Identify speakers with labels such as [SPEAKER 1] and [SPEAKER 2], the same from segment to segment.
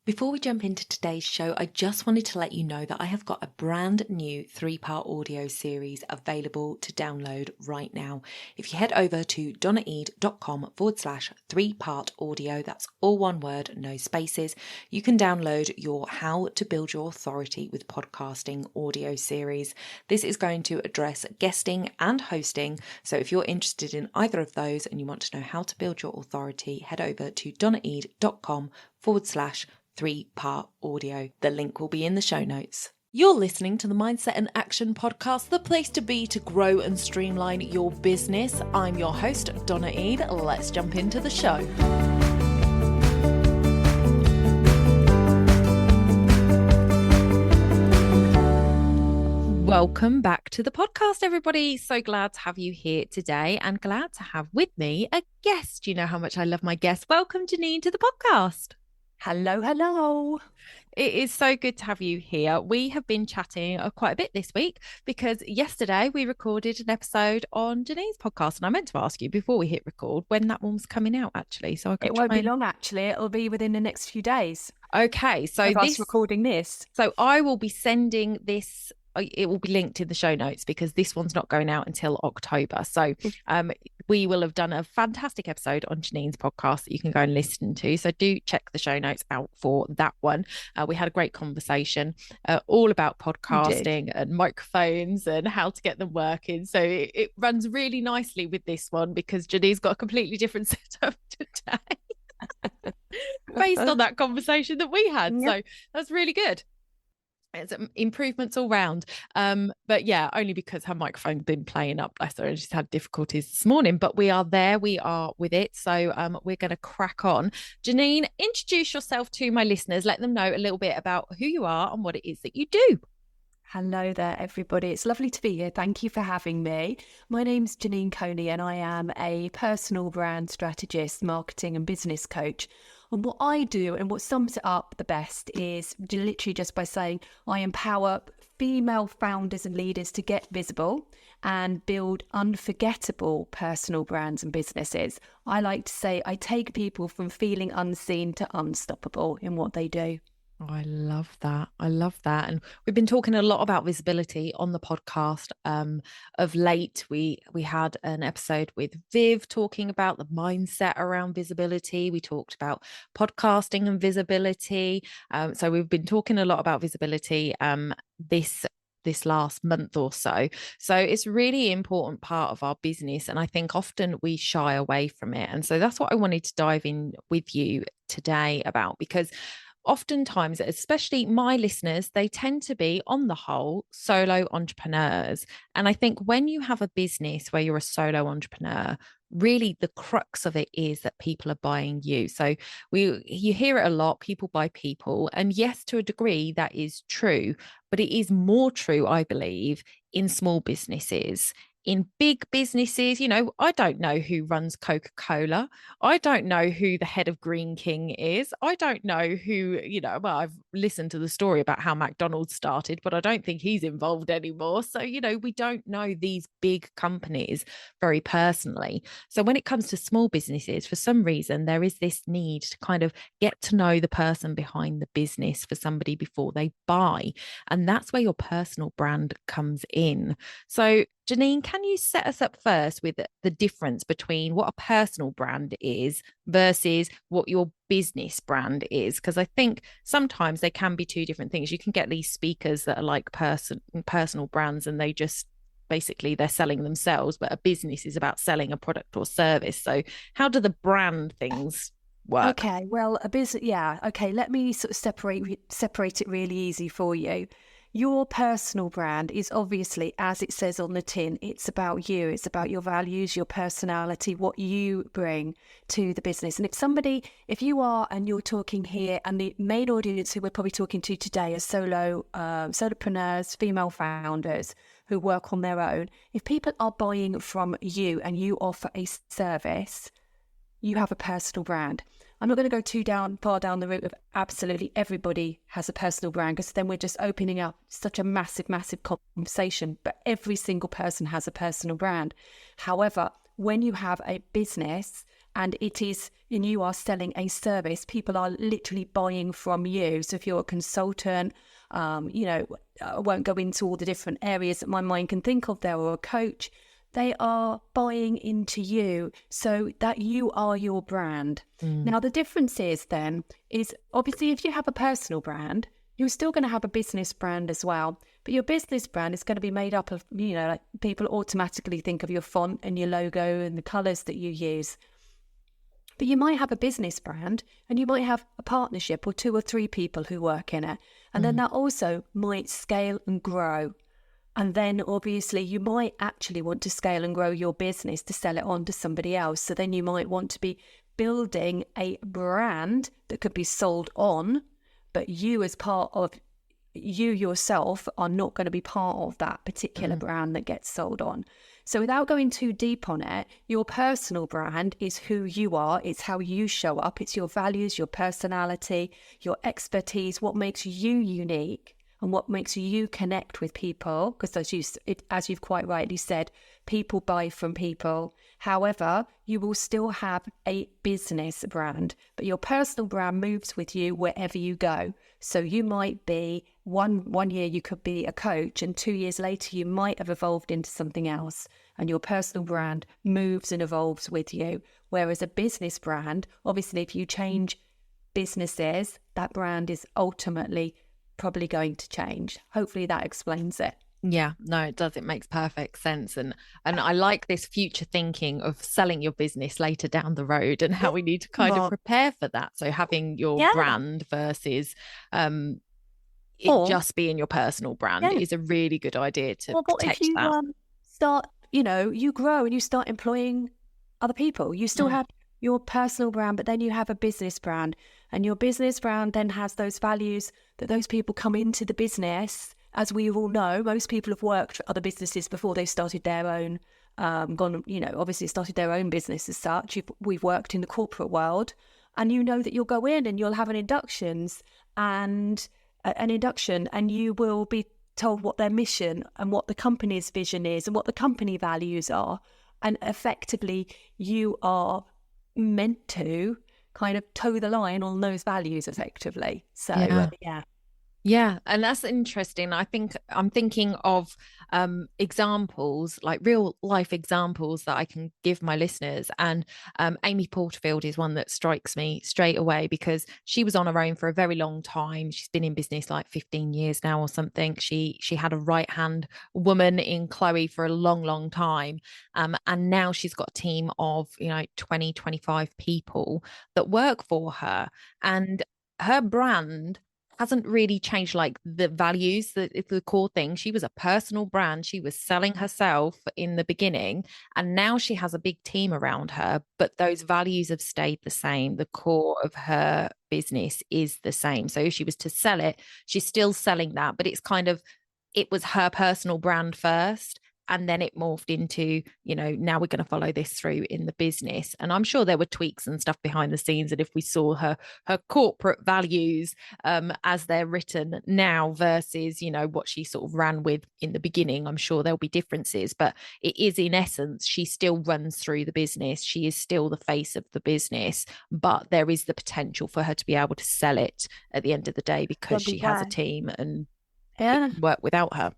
[SPEAKER 1] Before we jump into today's show, I just wanted to let you know that I have got a brand new 3-part audio series available to download right now. If you head over to donnaeade.com/3-part audio, that's all one word, no spaces, you can download your How to Build Your Authority with Podcasting audio series. This is going to address guesting and hosting. So if you're interested in either of those and you want to know how to build your authority, head over to donnaeade.com/3-part audio. The link will be in the show notes. You're listening to the Mindset and Action Podcast, the place to be to grow and streamline your business. I'm your host, Donna Eade. Let's jump into the show. Welcome back to the podcast, everybody. So glad to have you here today and glad to have with me a guest. You know how much I love my guests. Welcome, Janine, to the podcast.
[SPEAKER 2] Hello, hello.
[SPEAKER 1] It is so good to have you here. We have been chatting quite a bit this week because yesterday we recorded an episode on Janine's podcast, and I meant to ask you before we hit record when that one was coming out, actually. So
[SPEAKER 2] it won't be long, actually. It'll be within the next few days.
[SPEAKER 1] Okay, so
[SPEAKER 2] us recording this.
[SPEAKER 1] So I will be sending this. It will be linked in the show notes because this one's not going out until October. So we will have done a fantastic episode on Janine's podcast that you can go and listen to. So do check the show notes out for that one. We had a great conversation all about podcasting and microphones and how to get them working. So it runs really nicely with this one because Janine's got a completely different setup today based on that conversation that we had. Yep. So that's really good. It's improvements all round. But yeah, only because her microphone's been playing up, bless her, and she's had difficulties this morning. But we are there, we are with it. So we're going to crack on. Janine, introduce yourself to my listeners. Let them know a little bit about who you are and what it is that you do.
[SPEAKER 2] Hello there, everybody. It's lovely to be here. Thank you for having me. My name's Janine Coney, and I am a personal brand strategist, marketing and business coach. And what I do and what sums it up the best is literally just by saying I empower female founders and leaders to get visible and build unforgettable personal brands and businesses. I like to say I take people from feeling unseen to unstoppable in what they do.
[SPEAKER 1] Oh, I love that. I love that. And we've been talking a lot about visibility on the podcast. Of late, we had an episode with Viv talking about the mindset around visibility. We talked about podcasting and visibility. So we've been talking a lot about visibility this last month or so. So it's a really important part of our business. And I think often we shy away from it. And so that's what I wanted to dive in with you today about, because oftentimes, especially my listeners, they tend to be, on the whole, solo entrepreneurs. And I think when you have a business where you're a solo entrepreneur, really the crux of it is that people are buying you. So you hear it a lot, people buy people. And yes, to a degree, that is true. But it is more true, I believe, in small businesses. In big businesses, I don't know who runs Coca-Cola. I don't know who the head of Green King is. I don't know who, well, I've listened to the story about how McDonald's started, but I don't think he's involved anymore. So, we don't know these big companies very personally. So when it comes to small businesses, for some reason, there is this need to kind of get to know the person behind the business for somebody before they buy. And that's where your personal brand comes in. So Janine, can you set us up first with the difference between what a personal brand is versus what your business brand is? Because I think sometimes they can be two different things. You can get these speakers that are like personal brands, and they just basically they're selling themselves, but a business is about selling a product or service. So how do the brand things work?
[SPEAKER 2] Okay, well, a business, yeah. Okay, let me sort of separate it really easy for you. Your personal brand is obviously, as it says on the tin, it's about you. It's about your values, your personality, what you bring to the business. And if you are, and you're talking here, and the main audience who we're probably talking to today are solopreneurs, female founders who work on their own. If people are buying from you and you offer a service, you have a personal brand. I'm not going to go too far down the route of absolutely everybody has a personal brand, because then we're just opening up such a massive, massive conversation. But every single person has a personal brand. However, when you have a business and it is and you are selling a service, people are literally buying from you. So if you're a consultant, I won't go into all the different areas that my mind can think of there, or a coach, they are buying into you so that you are your brand. Now, the difference is obviously if you have a personal brand, you're still going to have a business brand as well. But your business brand is going to be made up of, like people automatically think of your font and your logo and the colours that you use. But you might have a business brand and you might have a partnership or 2 or 3 people who work in it. And then that also might scale and grow. And then obviously you might actually want to scale and grow your business to sell it on to somebody else. So then you might want to be building a brand that could be sold on, but you as part of you yourself are not going to be part of that particular brand that gets sold on. So without going too deep on it, your personal brand is who you are. It's how you show up. It's your values, your personality, your expertise, what makes you unique and what makes you connect with people. Because as you've quite rightly said, people buy from people. However, you will still have a business brand, but your personal brand moves with you wherever you go. So you might be one year you could be a coach, and 2 years later you might have evolved into something else, and your personal brand moves and evolves with you. Whereas a business brand, obviously if you change businesses, that brand is ultimately probably going to change. Hopefully that explains it.
[SPEAKER 1] Yeah, no, it does. It makes perfect sense. And I like this future thinking of selling your business later down the road and how we need to kind of prepare for that. So having your brand versus it just being your personal brand is a really good idea to protect that.
[SPEAKER 2] Start, you grow and you start employing other people. You still have your personal brand, but then you have a business brand, and your business brand then has those values that those people come into the business. As we all know, most people have worked for other businesses before they started their own, obviously started their own business as such. We've worked in the corporate world, and you know that you'll go in and you'll have an induction, and you will be told what their mission and what the company's vision is and what the company values are. And effectively, you are meant to kind of toe the line on those values effectively. So,
[SPEAKER 1] Yeah, and that's interesting. I think I'm thinking of examples, like real life examples that I can give my listeners. And Amy Porterfield is one that strikes me straight away because she was on her own for a very long time. She's been in business like 15 years now or something. She had a right-hand woman in Chloe for a long, long time. And now she's got a team of, 20, 25 people that work for her. And her brand hasn't really changed, like the values, the core thing. She was a personal brand. She was selling herself in the beginning, and now she has a big team around her, but those values have stayed the same. The core of her business is the same. So if she was to sell it, she's still selling that, but it was her personal brand first. And then it morphed into, now we're going to follow this through in the business. And I'm sure there were tweaks and stuff behind the scenes. And if we saw her corporate values as they're written now versus, what she sort of ran with in the beginning, I'm sure there'll be differences. But it is, in essence, she still runs through the business. She is still the face of the business. But there is the potential for her to be able to sell it at the end of the day because she has a team and work without her.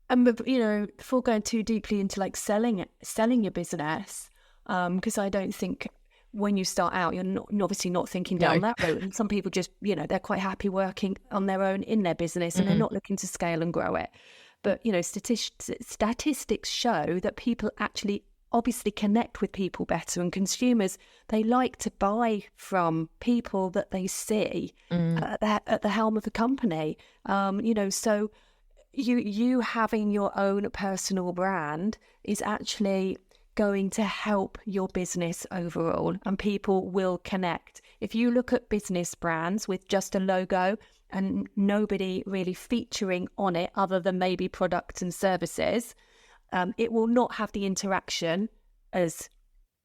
[SPEAKER 2] And before going too deeply into like selling your business, because I don't think when you start out, you're obviously not thinking down that road. And some people just, they're quite happy working on their own in their business, and they're not looking to scale and grow it. But statistics show that people actually obviously connect with people better, and consumers, they like to buy from people that they see at the helm of the company. So you having your own personal brand is actually going to help your business overall, and people will connect. If you look at business brands with just a logo and nobody really featuring on it other than maybe products and services, it will not have the interaction as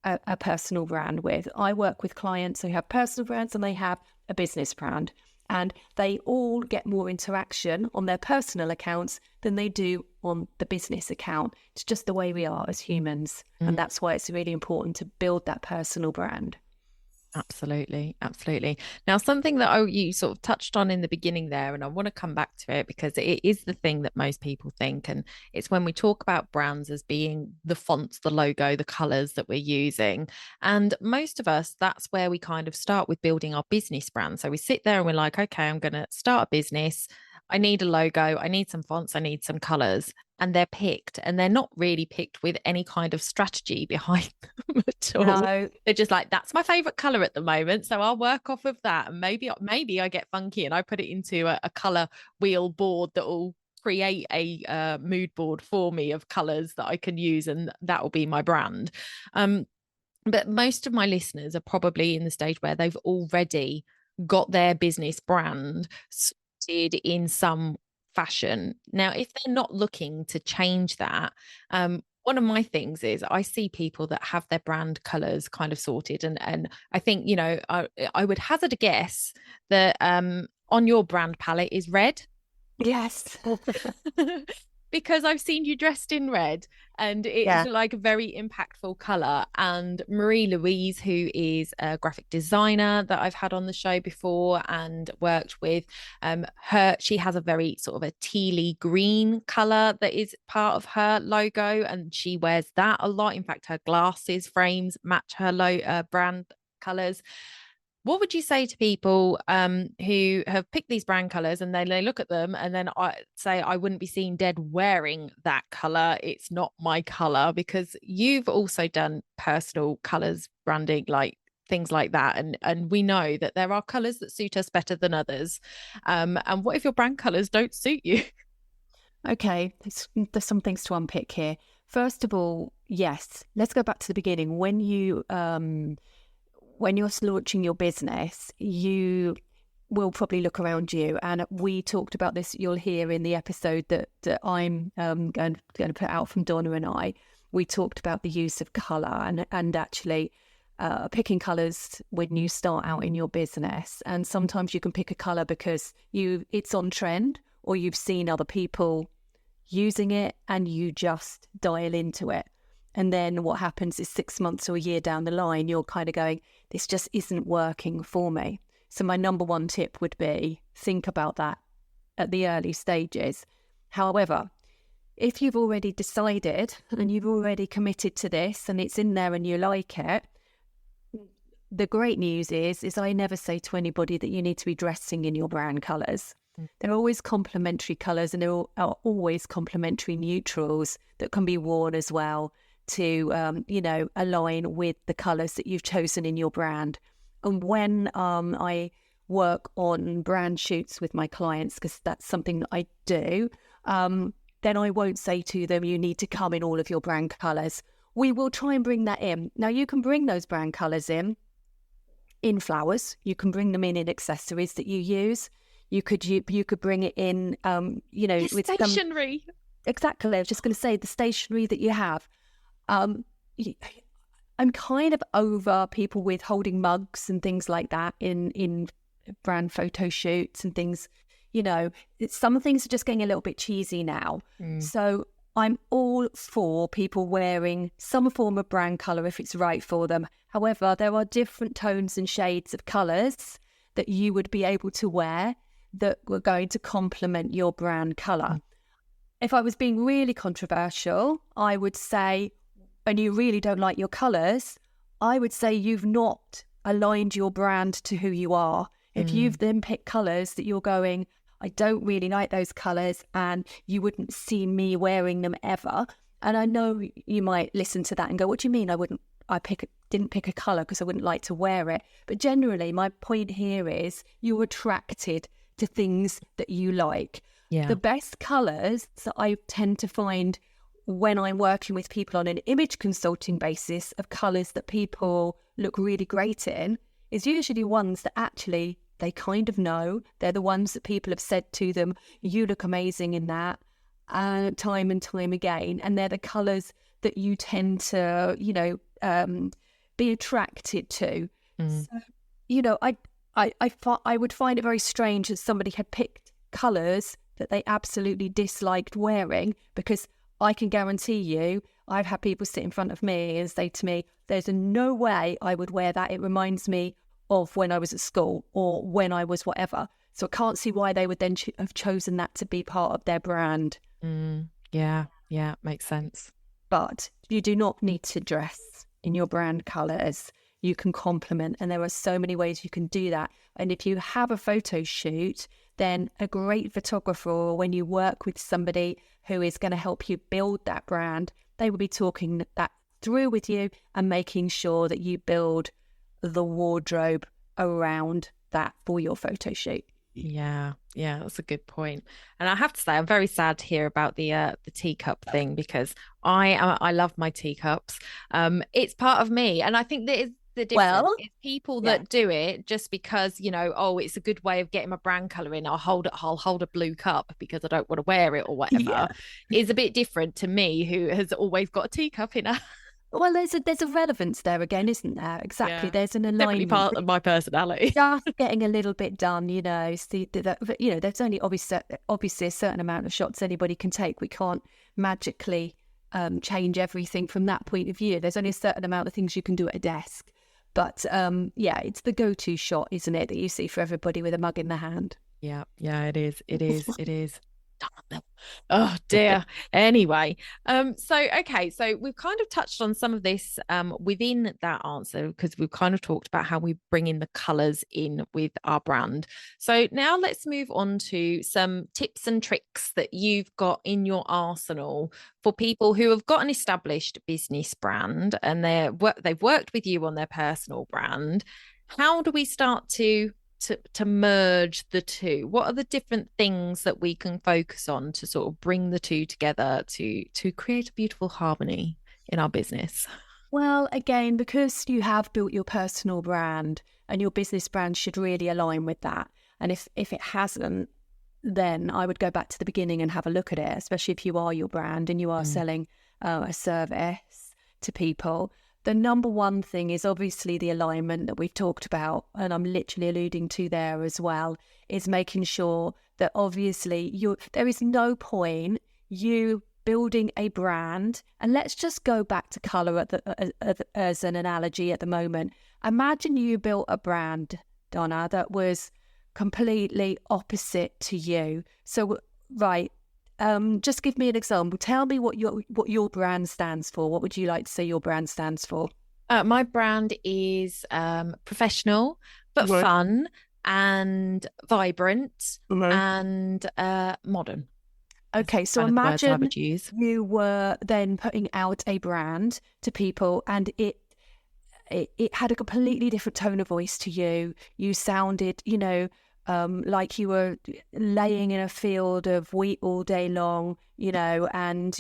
[SPEAKER 2] a personal brand with. I work with clients who have personal brands and they have a business brand, and they all get more interaction on their personal accounts than they do on the business account. It's just the way we are as humans. And that's why it's really important to build that personal brand.
[SPEAKER 1] Absolutely, absolutely. Now, something that you sort of touched on in the beginning there, and I want to come back to it because it is the thing that most people think, and it's when we talk about brands as being the fonts, the logo, the colors that we're using. And most of us, that's where we kind of start with building our business brand. So we sit there and we're like, okay, I'm going to start a business. I need a logo, I need some fonts, I need some colors. And they're picked, and they're not really picked with any kind of strategy behind them at all.
[SPEAKER 2] No.
[SPEAKER 1] They're just like, that's my favorite color at the moment, so I'll work off of that. And maybe I get funky and I put it into a color wheel board that will create a mood board for me of colors that I can use, and that will be my brand. But most of my listeners are probably in the stage where they've already got their business brand sorted in some fashion. Now, if they're not looking to change that, one of my things is I see people that have their brand colors kind of sorted, and I think, you know, I would hazard a guess that on your brand palette is red.
[SPEAKER 2] Yes.
[SPEAKER 1] Because I've seen you dressed in red, and it's
[SPEAKER 2] Yeah.
[SPEAKER 1] like a very impactful color. And Marie Louise, who is a graphic designer that I've had on the show before and worked with, she has a very sort of a tealy green color that is part of her logo, and she wears that a lot. In fact, her glasses frames match her brand colors. What would you say to people who have picked these brand colors and they look at them and then I say, I wouldn't be seen dead wearing that color. It's not my color, because you've also done personal colors branding, like things like that. And we know that there are colors that suit us better than others. And what if your brand colors don't suit you?
[SPEAKER 2] Okay, there's some things to unpick here. First of all, yes, let's go back to the beginning. When you're launching your business, you will probably look around you. And we talked about this, you'll hear in the episode that I'm going to put out from Donna and I. We talked about the use of colour and actually picking colours when you start out in your business. And sometimes you can pick a colour because it's on trend, or you've seen other people using it and you just dial into it. And then what happens is 6 months or a year down the line, you're kind of going, this just isn't working for me. So my number one tip would be think about that at the early stages. However, if you've already decided and you've already committed to this and it's in there and you like it, the great news is I never say to anybody that you need to be dressing in your brand colours. They're always complementary colours, and there are always complementary neutrals that can be worn as well to, align with the colours that you've chosen in your brand. And when I work on brand shoots with my clients, because that's something that I do, then I won't say to them, you need to come in all of your brand colours. We will try and bring that in. Now, you can bring those brand colours in flowers. You can bring them in accessories that you use. You could bring it in, with
[SPEAKER 1] stationery.
[SPEAKER 2] Exactly. I was just going to say the stationery that you have. I'm kind of over people with holding mugs and things like that in brand photo shoots and things. You know, some things are just getting a little bit cheesy now. So I'm all for people wearing some form of brand colour if it's right for them. However, there are different tones and shades of colours that you would be able to wear that were going to complement your brand colour. If I was being really controversial, I would say, and you really don't like your colours, I would say you've not aligned your brand to who you are. If you've then picked colours that you're going, I don't really like those colours and you wouldn't see me wearing them ever. And I know you might listen to that and go, what do you mean didn't pick a colour because I wouldn't like to wear it? But generally, my point here is you're attracted to things that you like.
[SPEAKER 1] Yeah.
[SPEAKER 2] The best colours that I tend to find when I'm working with people on an image consulting basis of colours that people look really great in is usually ones that actually they kind of know. They're the ones that people have said to them, you look amazing in that, time and time again. And they're the colours that you tend to, be attracted to. So, I would find it very strange that somebody had picked colours that they absolutely disliked wearing, because I can guarantee you, I've had people sit in front of me and say to me, There's no way I would wear that. It reminds me of when I was at school or when I was whatever. So I can't see why they would then have chosen that to be part of their brand.
[SPEAKER 1] Yeah, makes sense.
[SPEAKER 2] But you do not need to dress in your brand colours. You can complement, and there are so many ways you can do that. And if you have a photo shoot, then a great photographer, or when you work with somebody who is going to help you build that brand, they will be talking that through with you and making sure that you build the wardrobe around that for your photo shoot.
[SPEAKER 1] Yeah, that's a good point. And I have to say, I'm very sad to hear about the teacup thing, because I love my teacups. It's part of me, and I think that is the difference.
[SPEAKER 2] Well,
[SPEAKER 1] It's people
[SPEAKER 2] yeah.
[SPEAKER 1] that do it just because, oh, it's a good way of getting my brand color in. I'll hold a blue cup because I don't want to wear it or whatever.
[SPEAKER 2] Yeah.
[SPEAKER 1] Is a bit different to me, who has always got a teacup in her.
[SPEAKER 2] Well, there's a relevance there again, isn't there? Exactly.
[SPEAKER 1] Yeah,
[SPEAKER 2] There's an
[SPEAKER 1] definitely
[SPEAKER 2] alignment.
[SPEAKER 1] part of my personality.
[SPEAKER 2] Just getting a little bit done, See, there's only obviously a certain amount of shots anybody can take. We can't magically change everything from that point of view. There's only a certain amount of things you can do at a desk. But it's the go-to shot, isn't it, that you see for everybody with a mug in the hand.
[SPEAKER 1] Yeah, it is. Oh dear. Anyway, so we've kind of touched on some of this within that answer, because we've kind of talked about how we bring in the colors in with our brand. So now let's move on to some tips and tricks that you've got in your arsenal for people who have got an established business brand and they've worked with you on their personal brand. How do we start to merge the two? What are the different things that we can focus on to sort of bring the two together to create a beautiful harmony in our business?
[SPEAKER 2] Well, again, because you have built your personal brand, and your business brand should really align with that. And if it hasn't, then I would go back to the beginning and have a look at it, especially if you are your brand and you are selling a service to people. The number one thing is obviously the alignment that we've talked about, and I'm literally alluding to there as well, is making sure that obviously there is no point you building a brand. And let's just go back to colour as an analogy at the moment. Imagine you built a brand, Donna, that was completely opposite to you. So, right, just give me an example. Tell me what your brand stands for. What would you like to say your brand stands for?
[SPEAKER 1] My brand is professional, but fun and vibrant and modern.
[SPEAKER 2] Okay, so imagine you were then putting out a brand to people, and it had a completely different tone of voice to you. You sounded, like you were laying in a field of wheat all day long, and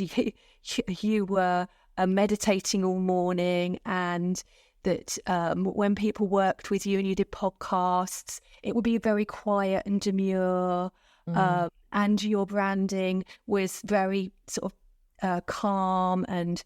[SPEAKER 2] you were meditating all morning, and that when people worked with you and you did podcasts, it would be very quiet and demure, and your branding was very sort of calm and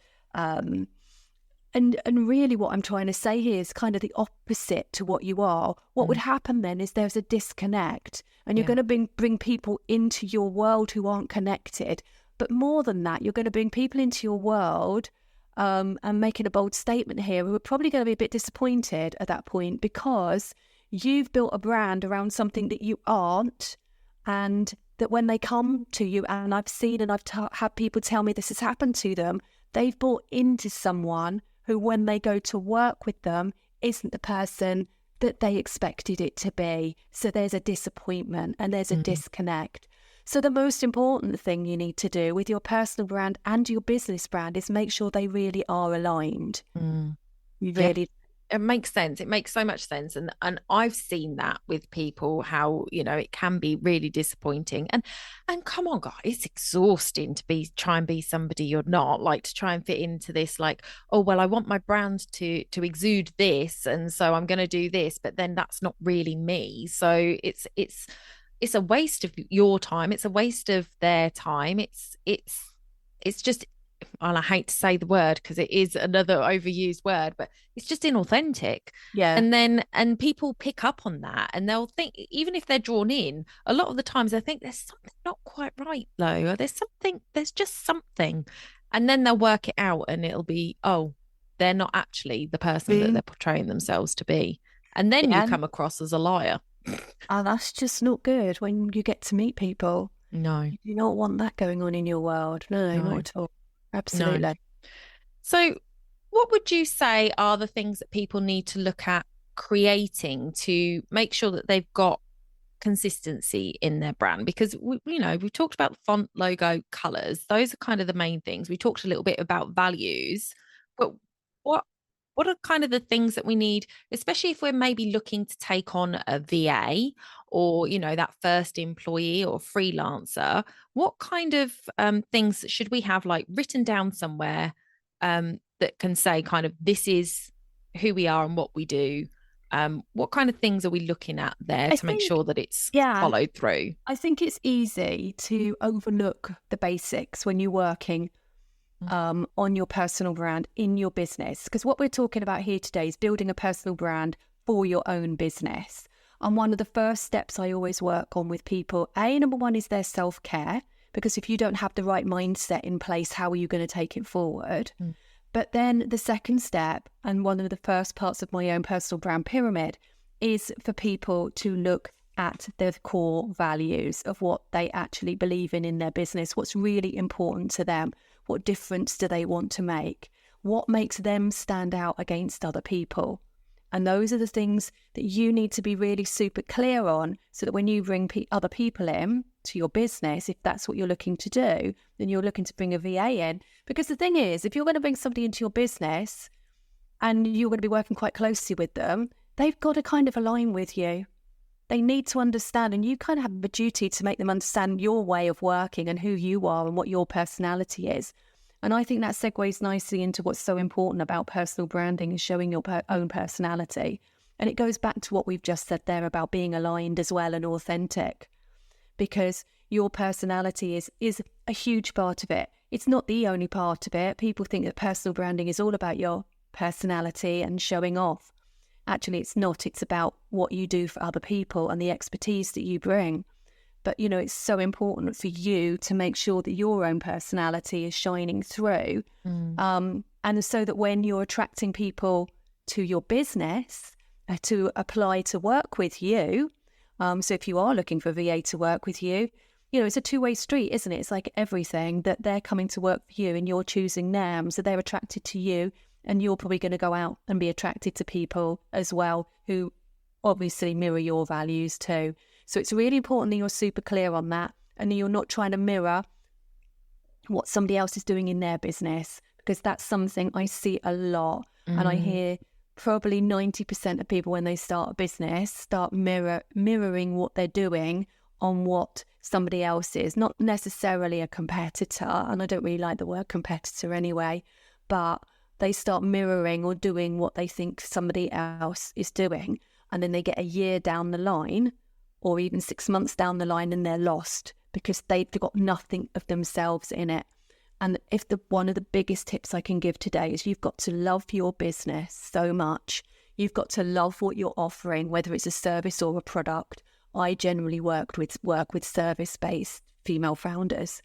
[SPEAKER 2] really what I'm trying to say here is kind of the opposite to what you are. What would happen then is there's a disconnect, and you're going to bring people into your world who aren't connected. But more than that, you're going to bring people into your world, and making a bold statement here, who are probably going to be a bit disappointed at that point, because you've built a brand around something that you aren't, and that when they come to you, and I've seen and I've had people tell me this has happened to them, they've bought into someone who, when they go to work with them, isn't the person that they expected it to be. So there's a disappointment and there's a disconnect. So the most important thing you need to do with your personal brand and your business brand is make sure they really are aligned. Really.
[SPEAKER 1] It makes sense. It makes so much sense. And I've seen that with people, how, it can be really disappointing. And come on, guys, it's exhausting to try and be somebody you're not, like to try and fit into this, like, oh, well, I want my brand to exude this, and so I'm going to do this, but then that's not really me. So it's a waste of your time. It's a waste of their time. It's just, and I hate to say the word because it is another overused word, but it's just inauthentic.
[SPEAKER 2] Yeah.
[SPEAKER 1] And people pick up on that, and they'll think, even if they're drawn in, a lot of the times they think there's something not quite right, though, or there's just something. And then they'll work it out, and it'll be, oh, they're not actually the person that
[SPEAKER 2] Mm.
[SPEAKER 1] they're portraying themselves to be. And then you
[SPEAKER 2] Yeah.
[SPEAKER 1] come across as a liar.
[SPEAKER 2] And that's just not good when you get to meet people.
[SPEAKER 1] No,
[SPEAKER 2] You do not want that going on in your world. No, not
[SPEAKER 1] no,
[SPEAKER 2] at all.
[SPEAKER 1] no.
[SPEAKER 2] Absolutely.
[SPEAKER 1] So, what would you say are the things that people need to look at creating to make sure that they've got consistency in their brand? Because we've talked about the font, logo, colors. Those are kind of the main things. We talked a little bit about values, but what what are kind of the things that we need, especially if we're maybe looking to take on a VA or that first employee or freelancer? What kind of things should we have like written down somewhere that can say kind of this is who we are and what we do? What kind of things are we looking at there
[SPEAKER 2] I
[SPEAKER 1] to make
[SPEAKER 2] think,
[SPEAKER 1] sure that it's
[SPEAKER 2] yeah,
[SPEAKER 1] followed through?
[SPEAKER 2] I think it's easy to overlook the basics when you're working on your personal brand in your business. Because what we're talking about here today is building a personal brand for your own business. And one of the first steps I always work on with people, number one is their self-care. Because if you don't have the right mindset in place, how are you going to take it forward?
[SPEAKER 1] Mm.
[SPEAKER 2] But then the second step, and one of the first parts of my own personal brand pyramid, is for people to look at their core values of what they actually believe in their business, what's really important to them, what difference do they want to make, what makes them stand out against other people. And those are the things that you need to be really super clear on, so that when you bring other people in to your business, if that's what you're looking to do, then you're looking to bring a VA in. Because the thing is, if you're going to bring somebody into your business and you're going to be working quite closely with them, they've got to kind of align with you. They need to understand, and you kind of have a duty to make them understand your way of working and who you are and what your personality is. And I think that segues nicely into what's so important about personal branding, is showing your own personality. And it goes back to what we've just said there about being aligned as well and authentic, because your personality is a huge part of it. It's not the only part of it. People think that personal branding is all about your personality and showing off. Actually, it's not. It's about what you do for other people and the expertise that you bring. But, it's so important for you to make sure that your own personality is shining through. And so that when you're attracting people to your business to apply to work with you, so if you are looking for VA to work with you, it's a two-way street, isn't it? It's like everything, that they're coming to work for you and you're choosing them. So they're attracted to you, and you're probably going to go out and be attracted to people as well who obviously mirror your values too. So it's really important that you're super clear on that, and you're not trying to mirror what somebody else is doing in their business, because that's something I see a lot. And I hear probably 90% of people, when they start a business, start mirroring what they're doing on what somebody else is. Not necessarily a competitor, and I don't really like the word competitor anyway, but they start mirroring or doing what they think somebody else is doing. And then they get a year down the line, or even 6 months down the line, and they're lost because they've got nothing of themselves in it. And one of the biggest tips I can give today is you've got to love your business so much. You've got to love what you're offering, whether it's a service or a product. I generally work with service-based female founders.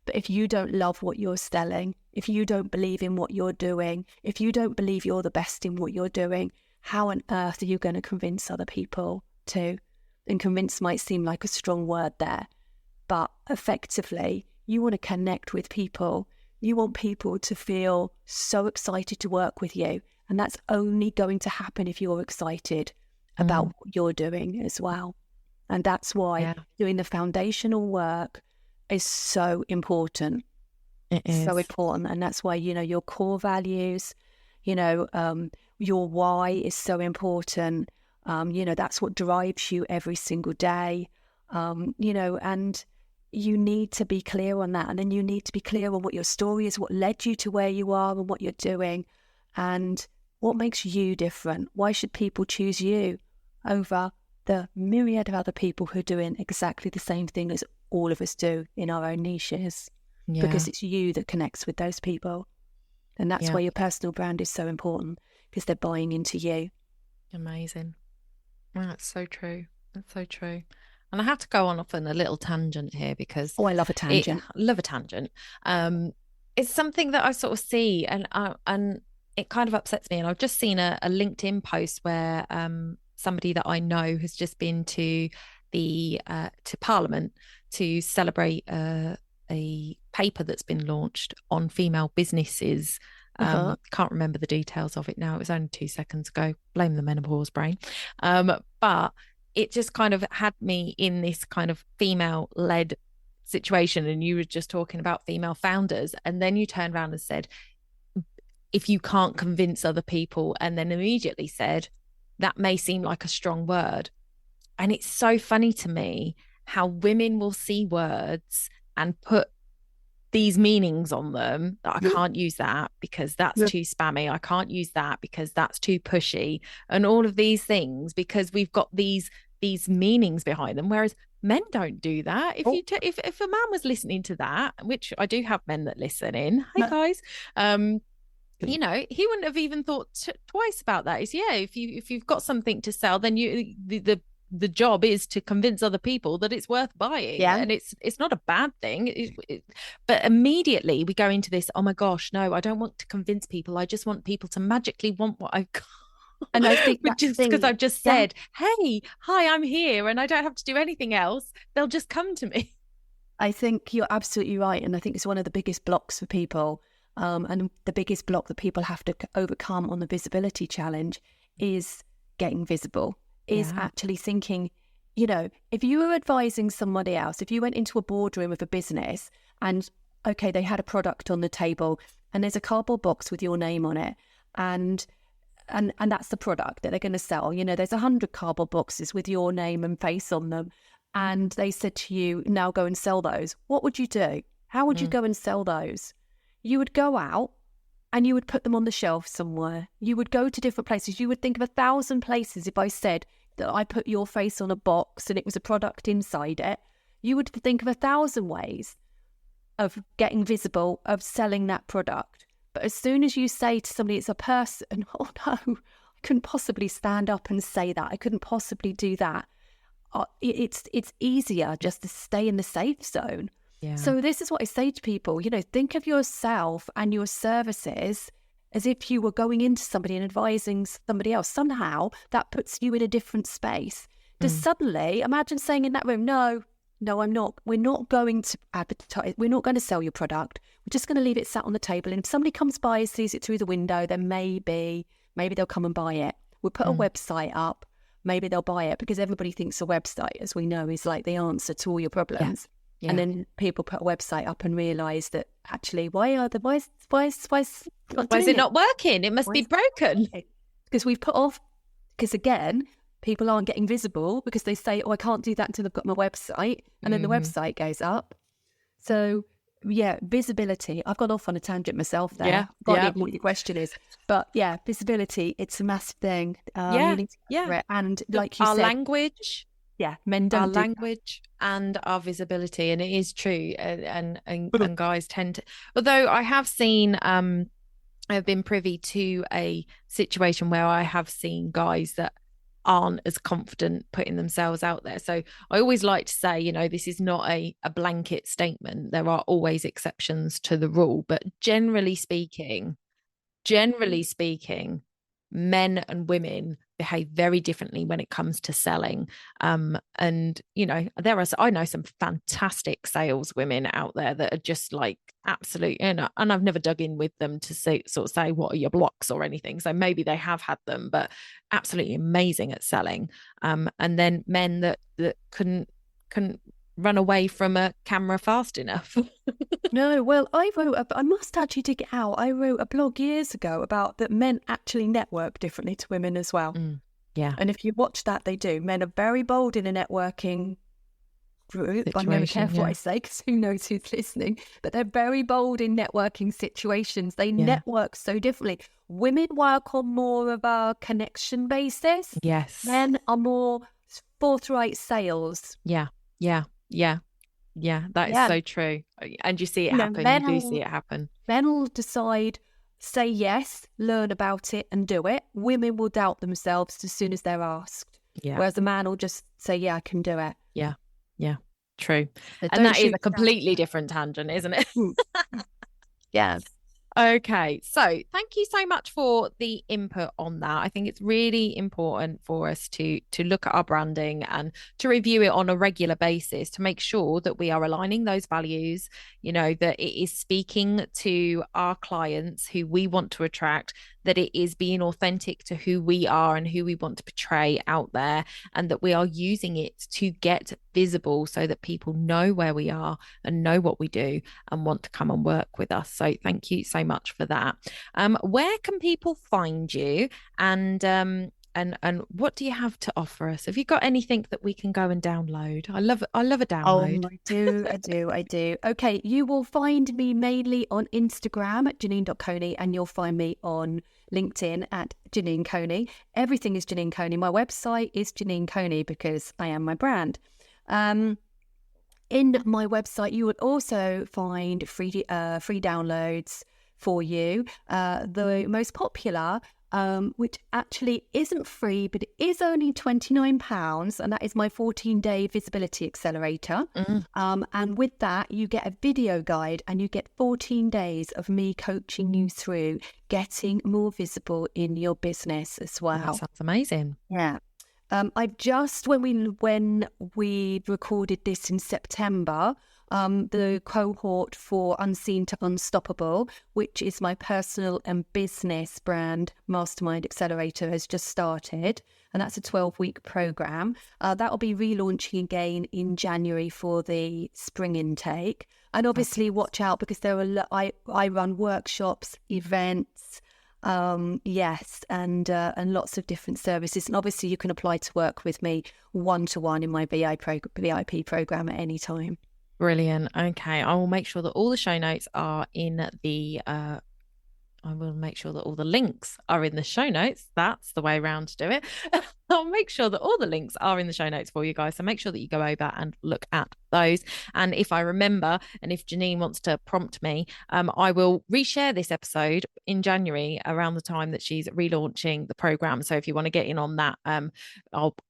[SPEAKER 2] But if you don't love what you're selling, if you don't believe in what you're doing, if you don't believe you're the best in what you're doing, how on earth are you going to convince other people to? And convince might seem like a strong word there, but effectively, you want to connect with people. You want people to feel so excited to work with you. And that's only going to happen if you're excited about what you're doing as well. And that's why doing the foundational work is so important.
[SPEAKER 1] It is
[SPEAKER 2] so important. And that's why, your core values, your why is so important. That's what drives you every single day, and you need to be clear on that. And then you need to be clear on what your story is, what led you to where you are and what you're doing, and what makes you different. Why should people choose you over the myriad of other people who are doing exactly the same thing as all of us do in our own niches? Because it's you that connects with those people. And that's why your personal brand is so important, because they're buying into you. Amazing.
[SPEAKER 1] Well, that's so true. That's so true. And I have to go on off on a little tangent here because
[SPEAKER 2] I love a tangent.
[SPEAKER 1] It's something that I sort of see, and it kind of upsets me. And I've just seen a LinkedIn post where somebody that I know has just been to the to Parliament to celebrate a paper that's been launched on female businesses. Can't remember the details of it now. It was only 2 seconds ago. Blame the menopause brain. But it just kind of had me in this kind of female-led situation. And you were just talking about female founders. And then you turned around and said, if you can't convince other people, and then immediately said, that may seem like a strong word. And it's so funny to me how women will see words and put these meanings on them that I can't use that because that's too spammy. I can't use that because that's too pushy, and all of these things because we've got these meanings behind them. Whereas men don't do that. If if a man was listening to that, which I do have men that listen in, hey guys, you know, he wouldn't have even thought twice about that. Is if you've got something to sell, then the job is to convince other people that it's worth buying. And it's not a bad thing. But immediately we go into this, oh my gosh, no, I don't want to convince people. I just want people to magically want what I've got.
[SPEAKER 2] And I think
[SPEAKER 1] just because I've just said, hey, hi, I'm here, and I don't have to do anything else. They'll just come to me.
[SPEAKER 2] I think you're absolutely right. And I think it's one of the biggest blocks for people. And the biggest block that people have to overcome on the visibility challenge is getting visible. Is actually thinking, you know, if you were advising somebody else, if you went into a boardroom of a business and, okay, they had a product on the table and there's a cardboard box with your name on it and that's the product that they're going to sell. You know, there's 100 cardboard boxes with your name and face on them. And they said to you, now go and sell those. What would you do? How would you go and sell those? You would go out and you would put them on the shelf somewhere. You would go to different places. You would think of 1,000 places if I said that I put your face on a box and it was a product inside it. You would think of 1,000 ways of getting visible, of selling that product. But as soon as you say to somebody it's a person, oh no, I couldn't possibly stand up and say that. I couldn't possibly do that. It's easier just to stay in the safe zone. Yeah. So this is what I say to people, you know, think of yourself and your services as if you were going into somebody and advising somebody else. Somehow that puts you in a different space. Just suddenly, imagine saying in that room, no, I'm not. We're not going to advertise. We're not going to sell your product. We're just going to leave it sat on the table. And if somebody comes by and sees it through the window, then maybe they'll come and buy it. We'll put a website up. Maybe they'll buy it because everybody thinks a website, as we know, is like the answer to all your problems. Yeah. And then people put a website up and realise that actually, why is it
[SPEAKER 1] not working? It must be broken.
[SPEAKER 2] Because we've put off, because again, people aren't getting visible because they say, oh, I can't do that until I've got my website. And then the website goes up. So yeah, visibility. I've gone off on a tangent myself there. Yeah. Got what your question is. But yeah, visibility, it's a massive thing. You need to cover it. And like you
[SPEAKER 1] said,
[SPEAKER 2] our
[SPEAKER 1] language.
[SPEAKER 2] Yeah, men don't
[SPEAKER 1] our
[SPEAKER 2] do
[SPEAKER 1] language that. And our visibility, and it is true. And guys tend to. Although I have seen, I've been privy to a situation where I have seen guys that aren't as confident putting themselves out there. So I always like to say, you know, this is not a blanket statement. There are always exceptions to the rule, but generally speaking, men and women behave very differently when it comes to selling. And you know, I know some fantastic sales women out there that are just like absolute, you know, and I've never dug in with them to say what are your blocks or anything. So maybe they have had them, but absolutely amazing at selling. And then men that couldn't run away from a camera fast enough.
[SPEAKER 2] No, well, I must actually dig it out. I wrote a blog years ago about that men actually network differently to women as well.
[SPEAKER 1] Yeah.
[SPEAKER 2] And if you watch that, they do. Men are very bold in a networking group. I'm very careful what I say because who knows who's listening. But they're very bold in networking situations. They network so differently. Women work on more of a connection basis.
[SPEAKER 1] Yes.
[SPEAKER 2] Men are more forthright sales.
[SPEAKER 1] Yeah. That is so true. And you see it happen. You do see it happen.
[SPEAKER 2] Men will decide, say yes, learn about it and do it. Women will doubt themselves as soon as they're asked. Yeah. Whereas the man will just say, yeah, I can do it.
[SPEAKER 1] Yeah. True. So and that is a completely different tangent, isn't it?
[SPEAKER 2] Yeah.
[SPEAKER 1] Okay, so thank you so much for the input on that. I think it's really important for us to look at our branding and to review it on a regular basis to make sure that we are aligning those values, that it is speaking to our clients who we want to attract, that it is being authentic to who we are and who we want to portray out there, and that we are using it to get visible so that people know where we are and know what we do and want to come and work with us. So thank you so much for that. Where can people find you, and what do you have to offer us? Have you got anything that we can go and download? I love a download.
[SPEAKER 2] I do. Okay, you will find me mainly on Instagram at Janine.Coney, and you'll find me on LinkedIn at Janine Coney. Everything is Janine Coney. My website is Janine Coney because I am my brand. In my website, you would also find free downloads for you. The most popular, which actually isn't free, but it is only £29, and that is my 14-day visibility accelerator. And with that, you get a video guide and you get 14 days of me coaching you through getting more visible in your business as well.
[SPEAKER 1] That sounds amazing.
[SPEAKER 2] Yeah. I've just, when we recorded this in September, the cohort for Unseen to Unstoppable, which is my personal and business brand mastermind accelerator, has just started. And that's a 12-week program. That will be relaunching again in January for the spring intake. And obviously watch out, because there are I run workshops, events, yes, and lots of different services. And obviously you can apply to work with me one-to-one in my VIP program at any time.
[SPEAKER 1] Brilliant. Okay, I will make sure that all the show notes are in the I will make sure that all the links are in the show notes. That's the way around to do it. I'll make sure that all the links are in the show notes for you guys. So make sure that you go over and look at those. And if I remember, and if Janine wants to prompt me, I will reshare this episode in January around the time that she's relaunching the program. So if you want to get in on that,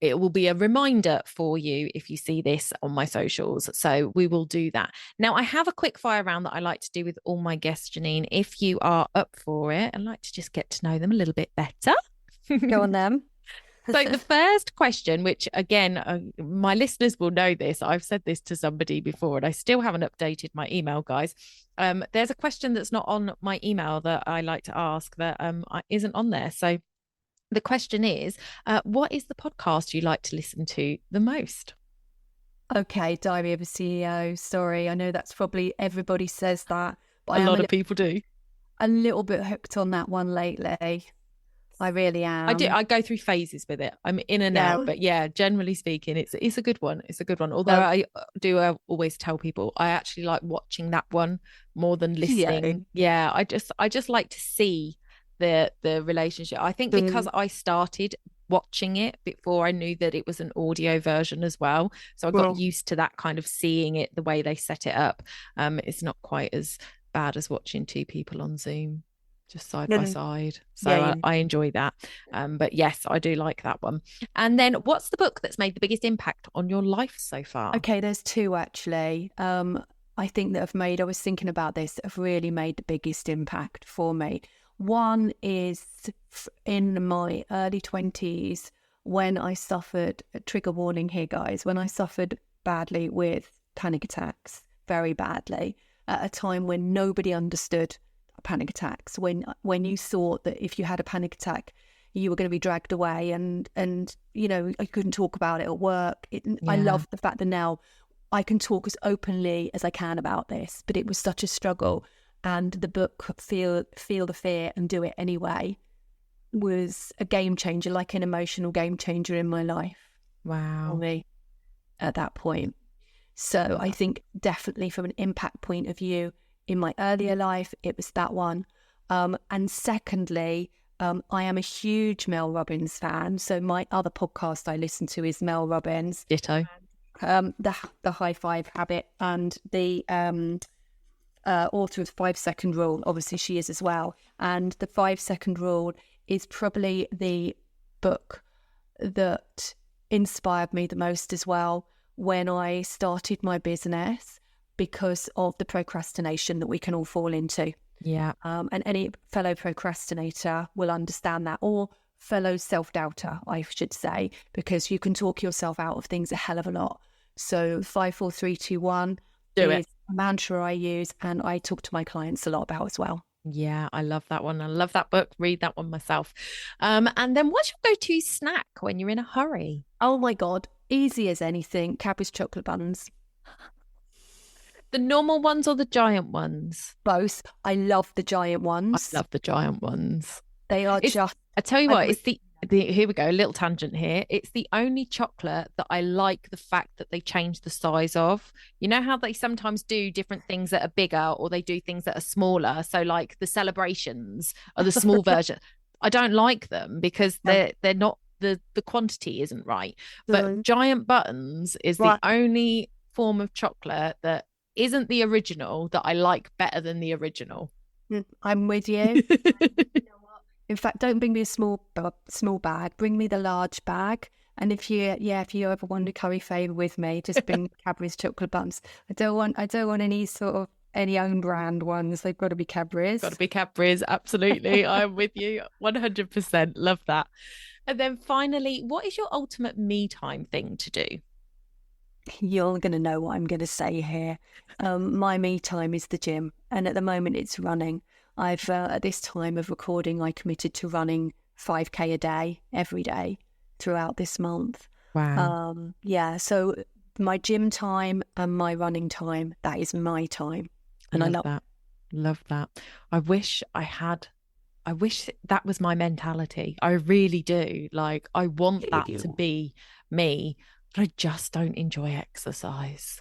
[SPEAKER 1] it will be a reminder for you if you see this on my socials. So we will do that. Now, I have a quick fire round that I like to do with all my guests, Janine. If you are up for it, I'd like to just get to know them a little bit better.
[SPEAKER 2] Go on then.
[SPEAKER 1] So the first question, which again, my listeners will know this, I've said this to somebody before and I still haven't updated my email, guys. There's a question that's not on my email that I like to ask that isn't on there. So the question is, what is the podcast you like to listen to the most?
[SPEAKER 2] Okay, Diary of a CEO. Sorry, I know that's probably, everybody says that,
[SPEAKER 1] but a lot of people do.
[SPEAKER 2] A little bit hooked on that one lately. I really am.
[SPEAKER 1] I go through phases with it. I'm in and out, but yeah, generally speaking, it's a good one. It's a good one. Although I do always tell people I actually like watching that one more than listening. Yeah, I just like to see the relationship. I think because I started watching it before I knew that it was an audio version as well, so I got used to that kind of seeing it the way they set it up. It's not quite as bad as watching two people on Zoom just side by side. So I enjoy that. But yes, I do like that one. And then what's the book that's made the biggest impact on your life so far?
[SPEAKER 2] Okay, there's two actually. I think that I was thinking about this, that have really made the biggest impact for me. One is in my early 20s when I suffered, trigger warning here guys, when I suffered badly with panic attacks, very badly, at a time when nobody understood panic attacks, when you thought that if you had a panic attack you were going to be dragged away, and I couldn't talk about it at work. I love the fact that now I can talk as openly as I can about this, but it was such a struggle, and the book Feel the Fear and Do It Anyway was a game changer, like an emotional game changer in my life.
[SPEAKER 1] Wow.
[SPEAKER 2] For me at that point. So I think definitely from an impact point of view, in my earlier life, it was that one. And secondly, I am a huge Mel Robbins fan. So my other podcast I listen to is Mel Robbins.
[SPEAKER 1] Ditto.
[SPEAKER 2] The High Five Habit, and the author of the 5-Second Rule. Obviously, she is as well. And the 5-Second Rule is probably the book that inspired me the most as well when I started my business, because of the procrastination that we can all fall into.
[SPEAKER 1] Yeah.
[SPEAKER 2] And any fellow procrastinator will understand that, or fellow self-doubter, I should say, because you can talk yourself out of things a hell of a lot. So 5, 4, 3, 2, 1
[SPEAKER 1] Do it.
[SPEAKER 2] is a mantra I use, and I talk to my clients a lot about as well.
[SPEAKER 1] Yeah, I love that one. I love that book. Read that one myself. And then what's your go-to snack when you're in a hurry?
[SPEAKER 2] Oh my God, easy as anything. Cadbury's chocolate buns.
[SPEAKER 1] The normal ones or the giant ones?
[SPEAKER 2] Both. I love the giant
[SPEAKER 1] I
[SPEAKER 2] ones.
[SPEAKER 1] love the giant ones.
[SPEAKER 2] They are just.
[SPEAKER 1] I tell you what, it's the here we go, a little tangent here. It's the only chocolate that I like the fact that they change the size of. You know how they sometimes do different things that are bigger, or they do things that are smaller. So like the celebrations are the small version. I don't like them because they're not, the quantity isn't right. But giant buttons is the only form of chocolate that isn't the original that I like better than the original.
[SPEAKER 2] I'm with you. You know what? In fact, don't bring me a small bag. Bring me the large bag. And if you ever want to curry favour with me, just bring Cadbury's chocolate buns. I don't want any sort of any own brand ones. They've got to be Cadbury's.
[SPEAKER 1] Got to be Cadbury's. Absolutely. I'm with you 100%. Love that. And then finally, what is your ultimate me time thing to do?
[SPEAKER 2] You're going to know what I'm going to say here. My me time is the gym, and at the moment it's running. I've at this time of recording, I committed to running 5K a day every day throughout this month.
[SPEAKER 1] Wow.
[SPEAKER 2] So my gym time and my running time, that is my time, and I love that.
[SPEAKER 1] Love that. I wish that was my mentality. I really do. Like, I want that to be me. But I just don't enjoy exercise.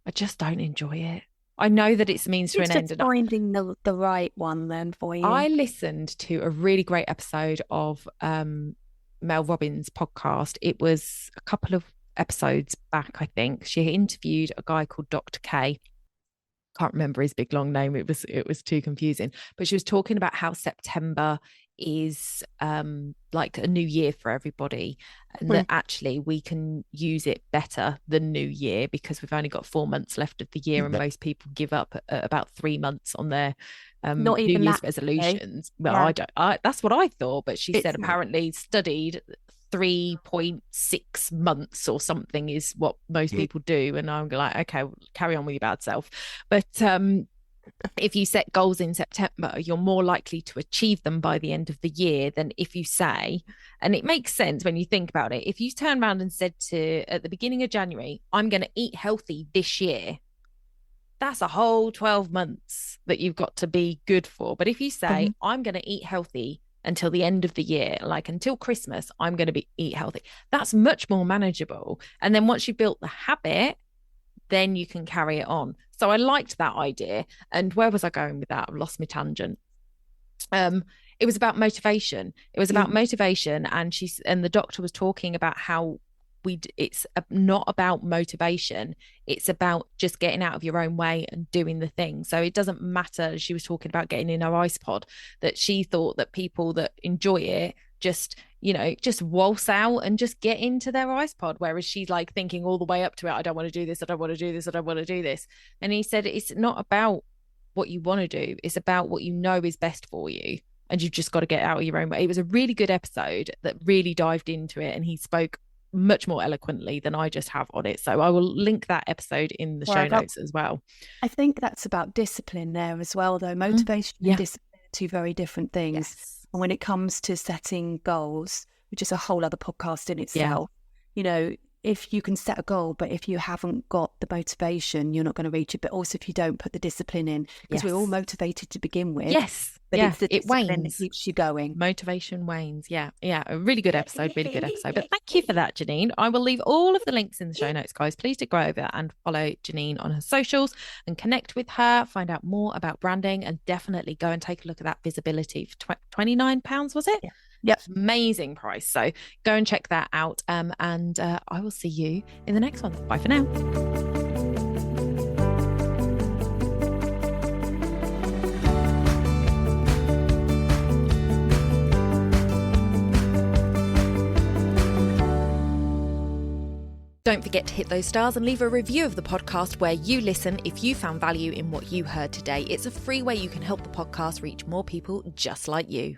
[SPEAKER 1] I just don't enjoy it. I know that it's means to an end.
[SPEAKER 2] It's finding the right one then for you.
[SPEAKER 1] I listened to a really great episode of Mel Robbins' podcast. It was a couple of episodes back, I think. She interviewed a guy called Dr. K. Can't remember his big long name. It was too confusing. But she was talking about how September is like a new year for everybody, and that actually we can use it better than New Year because we've only got 4 months left of the year, and most people give up at about 3 months on their
[SPEAKER 2] Not even
[SPEAKER 1] New Year's
[SPEAKER 2] that,
[SPEAKER 1] resolutions. Well,
[SPEAKER 2] yeah.
[SPEAKER 1] that's what I thought, but she said apparently studied 3.6 months or something is what most people do, and I'm like, okay, carry on with your bad self. But if you set goals in September, you're more likely to achieve them by the end of the year than if you say, and it makes sense when you think about it, if you turn around and said at the beginning of January, I'm going to eat healthy this year, that's a whole 12 months that you've got to be good for. But if you say, I'm going to eat healthy until the end of the year, like until Christmas, I'm going to eat healthy, that's much more manageable. And then once you built the habit, then you can carry it on. So I liked that idea. And where was I going with that? I've lost my tangent. It was about motivation. It was about motivation. And the doctor was talking about how it's not about motivation. It's about just getting out of your own way and doing the thing. So it doesn't matter. She was talking about getting in her ice pod, that she thought that people that enjoy it just waltz out and just get into their ice pod, whereas she's like thinking all the way up to it, I don't want to do this, I don't want to do this, I don't want to do this. And he said it's not about what you want to do, it's about what you know is best for you, and you've just got to get out of your own way. It was a really good episode that really dived into it, and he spoke much more eloquently than I just have on it. So I will link that episode in the show notes as well.
[SPEAKER 2] I think that's about discipline there as well, though. Motivation and discipline are two very different things.
[SPEAKER 1] Yes.
[SPEAKER 2] And when it comes to setting goals, which is a whole other podcast in itself, if you can set a goal, but if you haven't got the motivation, you're not going to reach it. But also if you don't put the discipline in, because we're all motivated to begin with.
[SPEAKER 1] Yes.
[SPEAKER 2] But it's the discipline that keeps you going.
[SPEAKER 1] Motivation wanes. Yeah. A really good episode. But thank you for that, Janine. I will leave all of the links in the show notes, guys. Please do go over and follow Janine on her socials and connect with her, find out more about branding, and definitely go and take a look at that visibility for £29, was it?
[SPEAKER 2] Yeah. Yep.
[SPEAKER 1] Amazing price. So go and check that out. And I will see you in the next one. Bye for now. Don't forget to hit those stars and leave a review of the podcast where you listen if you found value in what you heard today. It's a free way you can help the podcast reach more people just like you.